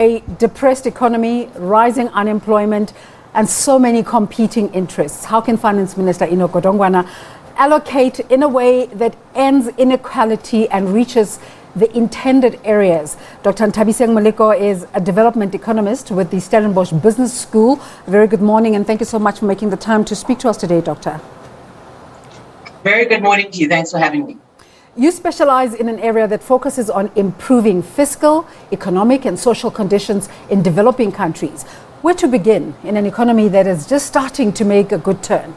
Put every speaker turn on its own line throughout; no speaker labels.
A depressed economy, rising unemployment, and so many competing interests. How can Finance Minister Enoch Godongwana allocate in a way that ends inequality and reaches the intended areas? Dr. Nthabiseng Moleko is a development economist with the Stellenbosch Business School. Very good morning, and thank you so much for making the time to speak to us today, Doctor.
Very good morning to you. Thanks for having me.
You specialize in an area that focuses on improving fiscal, economic, and social conditions in developing countries. Where to begin in an economy that is just starting to make a good turn?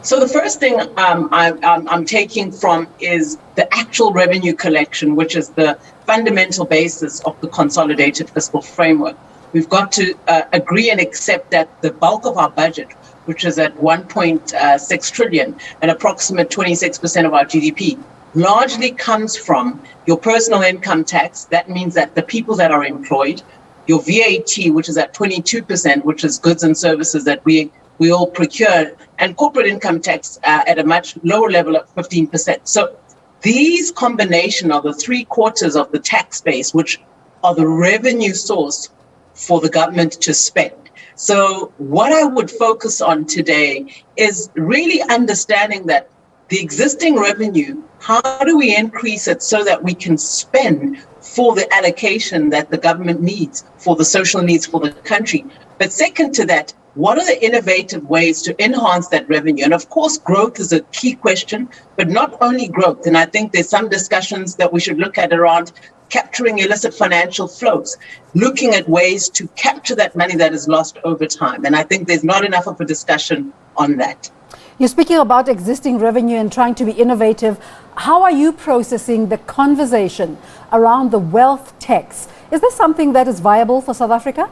So the first thing I'm taking from is the actual revenue collection, which is the fundamental basis of the consolidated fiscal framework. We've got to agree and accept that the bulk of our budget, which is at 1.6 trillion, an approximate 26% of our GDP, largely comes from your personal income tax. That means that the people that are employed, your VAT, which is at 22%, which is goods and services that we all procure, and corporate income tax at a much lower level of 15%. So these combination are the 3/4 of the tax base, which are the revenue source for the government to spend. So what I would focus on today is really understanding that the existing revenue, how do we increase it so that we can spend for the allocation that the government needs for the social needs for the country? But second to that, what are the innovative ways to enhance that revenue? And of course, growth is a key question, but not only growth. And I think there's some discussions that we should look at around capturing illicit financial flows, looking at ways to capture that money that is lost over time. And I think there's not enough of a discussion on that.
You're speaking about existing revenue and trying to be innovative. How are you processing the conversation around the wealth tax? Is this something that is viable for South Africa?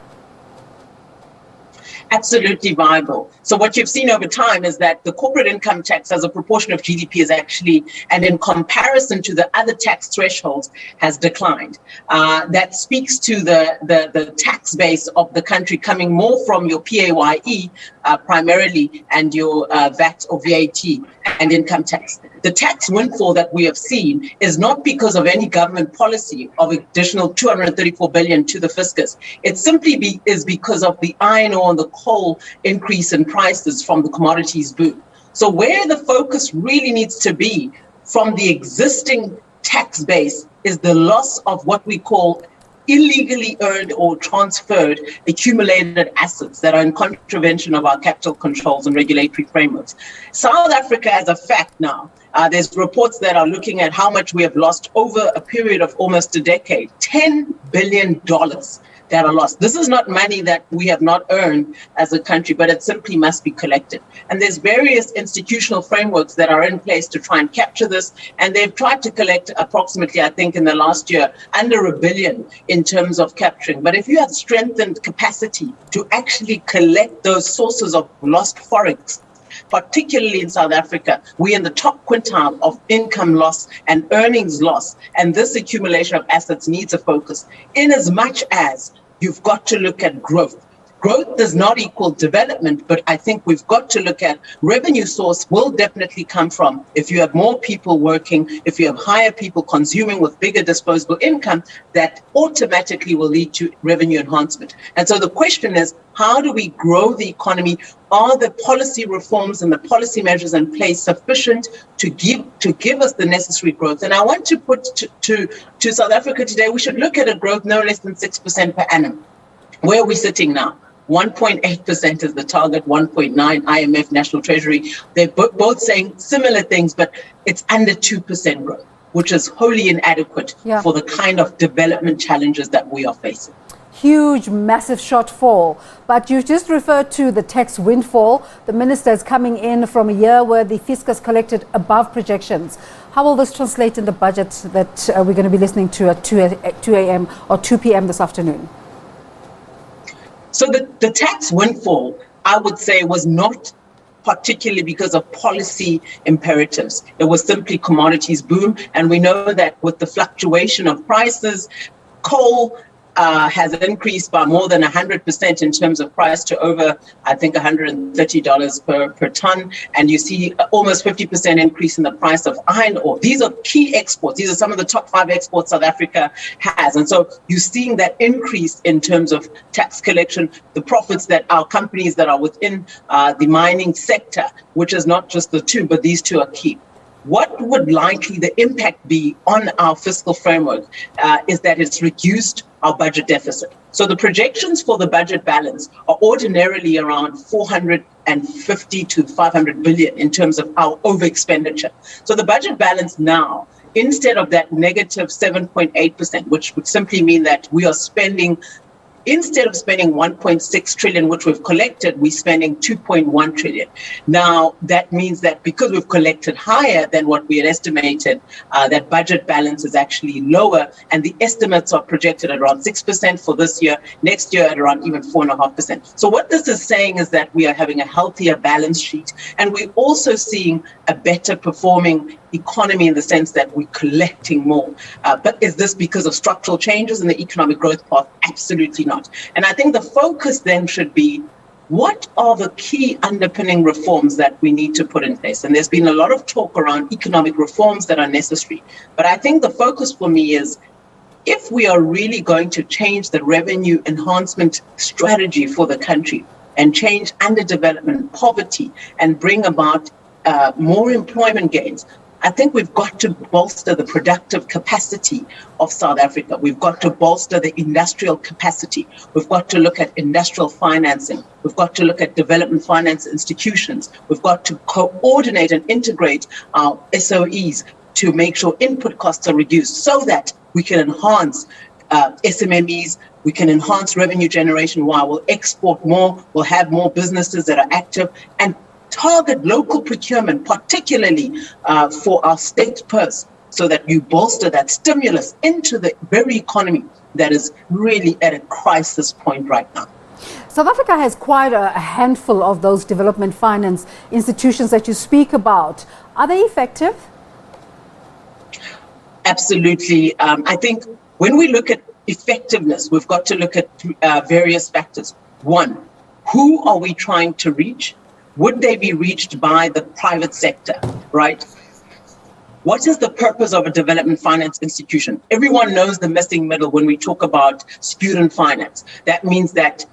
Absolutely viable. So what you've seen over time is that the corporate income tax as a proportion of GDP is actually, and in comparison to the other tax thresholds, has declined. That speaks to the tax base of the country coming more from your PAYE primarily and your VAT or VAT and income tax. The tax windfall that we have seen is not because of any government policy of additional 234 billion to the fiscus. It simply is because of the iron ore and the coal increase in prices from the commodities boom. So where the focus really needs to be from the existing tax base is the loss of what we call illegally earned or transferred accumulated assets that are in contravention of our capital controls and regulatory frameworks. South Africa, as a fact now, there's reports that are looking at how much we have lost over a period of almost a decade, $10 billion that are lost. This is not money that we have not earned as a country, but it simply must be collected. And there's various institutional frameworks that are in place to try and capture this. And they've tried to collect approximately, I think in the last year, under $1 billion in terms of capturing. But if you have strengthened capacity to actually collect those sources of lost forex, particularly in South Africa, we're in the top quintile of income loss and earnings loss. And this accumulation of assets needs a focus in as much as you've got to look at growth. Growth does not equal development, but I think we've got to look at revenue source will definitely come from if you have more people working, if you have higher people consuming with bigger disposable income, that automatically will lead to revenue enhancement. And so the question is, how do we grow the economy? Are the policy reforms and the policy measures in place sufficient to give us the necessary growth? And I want to put to South Africa today, we should look at a growth no less than 6% per annum. Where are we sitting now? 1.8% is the target, 1.9 IMF, National Treasury. They're both saying similar things, but it's under 2% growth, which is wholly inadequate for the kind of development challenges that we are facing.
Huge, massive shortfall. But you just referred to the tax windfall. The minister is coming in from a year where the fiscus collected above projections. How will this translate in the budget that we're going to be listening to at 2 a.m. or 2 p.m. this afternoon?
So the tax windfall, I would say, was not particularly because of policy imperatives. It was simply commodities boom. And we know that with the fluctuation of prices, coal, has increased by more than 100% in terms of price to over, I think, $130 per ton. And you see almost 50% increase in the price of iron ore. These are key exports. These are some of the top 5 exports South Africa has. And so you're seeing that increase in terms of tax collection, the profits that our companies that are within the mining sector, which is not just the two, but these two are key. What would likely the impact be on our fiscal framework is that it's reduced our budget deficit. So the projections for the budget balance are ordinarily around 450 to 500 billion in terms of our over expenditure. So the budget balance now, instead of that negative 7.8%, which would simply mean that we are spending, instead of spending 1.6 trillion, which we've collected, we're spending 2.1 trillion. Now, that means that because we've collected higher than what we had estimated, that budget balance is actually lower, and the estimates are projected at around 6% for this year, next year at around even 4.5%. So what this is saying is that we are having a healthier balance sheet, and we're also seeing a better performing economy in the sense that we're collecting more. But is this because of structural changes in the economic growth path? Absolutely not. And I think the focus then should be, what are the key underpinning reforms that we need to put in place? And there's been a lot of talk around economic reforms that are necessary. But I think the focus for me is, if we are really going to change the revenue enhancement strategy for the country and change underdevelopment, poverty, and bring about more employment gains, I think we've got to bolster the productive capacity of South Africa. We've got to bolster the industrial capacity. We've got to look at industrial financing. We've got to look at development finance institutions. We've got to coordinate and integrate our SOEs to make sure input costs are reduced so that we can enhance SMMEs, we can enhance revenue generation while we'll export more, we'll have more businesses that are active, and target local procurement, particularly for our state purse, so that you bolster that stimulus into the very economy that is really at a crisis point right now.
South Africa has quite a handful of those development finance institutions that you speak about. Are they effective?
Absolutely. I think when we look at effectiveness, we've got to look at various factors. One, who are we trying to reach? Would they be reached by the private sector, right? What is the purpose of a development finance institution? Everyone knows the missing middle when we talk about student finance. That means that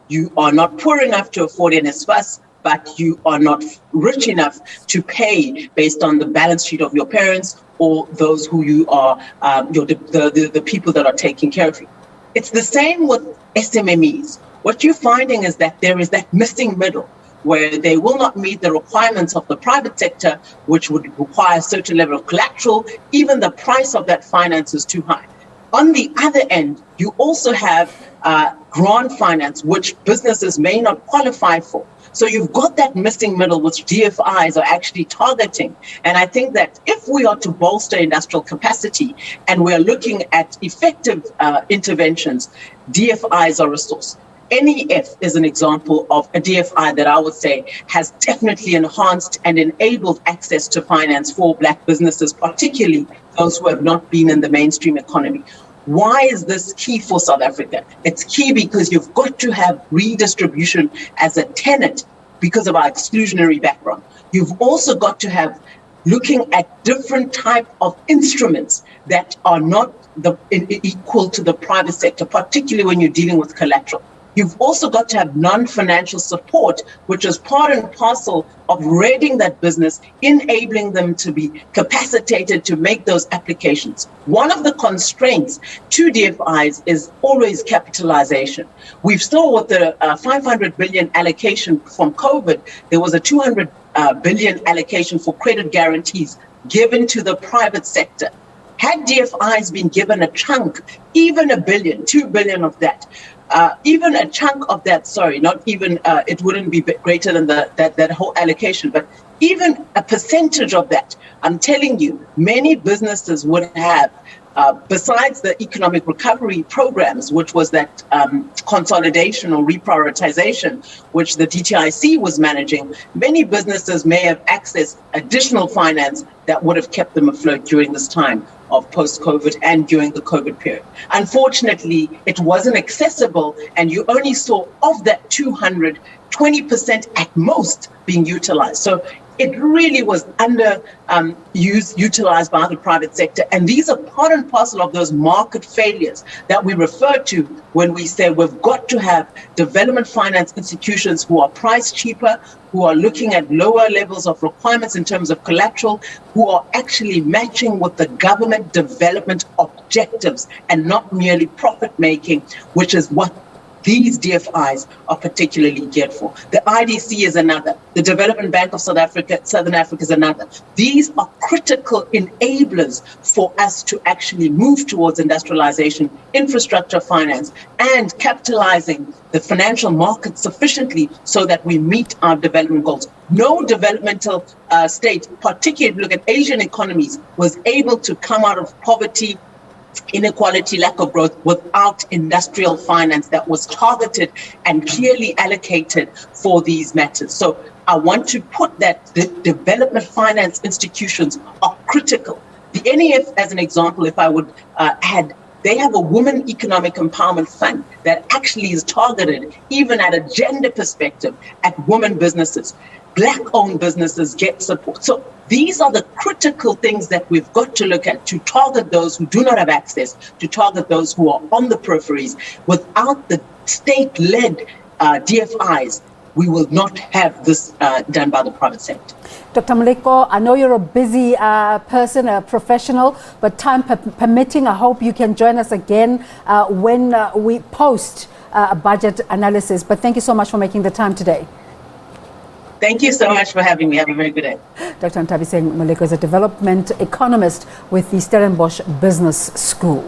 you are not poor enough to afford NSFAS, but you are not rich enough to pay based on the balance sheet of your parents or those who you are, the people that are taking care of you. It's the same with SMMEs. What you're finding is that there is that missing middle, where they will not meet the requirements of the private sector, which would require a certain level of collateral. Even the price of that finance is too high. On the other end, you also have grant finance, which businesses may not qualify for. So you've got that missing middle, which DFIs are actually targeting. And I think that if we are to bolster industrial capacity and we are looking at effective interventions, DFIs are a source. NEF is an example of a DFI that I would say has definitely enhanced and enabled access to finance for Black businesses, particularly those who have not been in the mainstream economy. Why is this key for South Africa? It's key because you've got to have redistribution as a tenet because of our exclusionary background. You've also got to have looking at different type of instruments that are not equal to the private sector, particularly when you're dealing with collateral. You've also got to have non-financial support, which is part and parcel of readying that business, enabling them to be capacitated to make those applications. One of the constraints to DFIs is always capitalization. We've saw with the 500 billion allocation from COVID, there was a 200 billion allocation for credit guarantees given to the private sector. Had DFIs been given a chunk, even a billion, 2 billion of that, even a chunk of that, it wouldn't be greater than that whole allocation, but even a percentage of that, I'm telling you, many businesses would have, besides the economic recovery programs, which was that consolidation or reprioritization, which the DTIC was managing, many businesses may have accessed additional finance that would have kept them afloat during this time of post-COVID and during the COVID period. Unfortunately, it wasn't accessible, and you only saw of that 200, 20% at most being utilized. So it really was utilized by the private sector. And these are part and parcel of those market failures that we refer to when we say we've got to have development finance institutions who are priced cheaper, who are looking at lower levels of requirements in terms of collateral, who are actually matching with the government development objectives and not merely profit making, which is what these DFIs are particularly geared for. The IDC is another. The Development Bank of Southern Africa is another. These are critical enablers for us to actually move towards industrialization, infrastructure finance, and capitalizing the financial market sufficiently so that we meet our development goals. No developmental state, particularly if you look at Asian economies, was able to come out of poverty, inequality, lack of growth without industrial finance that was targeted and clearly allocated for these matters. So I want to put that the development finance institutions are critical. The NEF, as an example, if I would add, they have a women economic empowerment fund that actually is targeted, even at a gender perspective, at women businesses. Black-owned businesses get support. So these are the critical things that we've got to look at to target those who do not have access, to target those who are on the peripheries. Without the state-led DFIs, we will not have this done by the private sector.
Dr. Moleko, I know you're a busy person, a professional, but time permitting, I hope you can join us again when we post a budget analysis. But thank you so much for making the time today.
Thank you so much for having me. Have a very good day.
Dr. Nthabiseng Moleko is a development economist with the Stellenbosch Business School.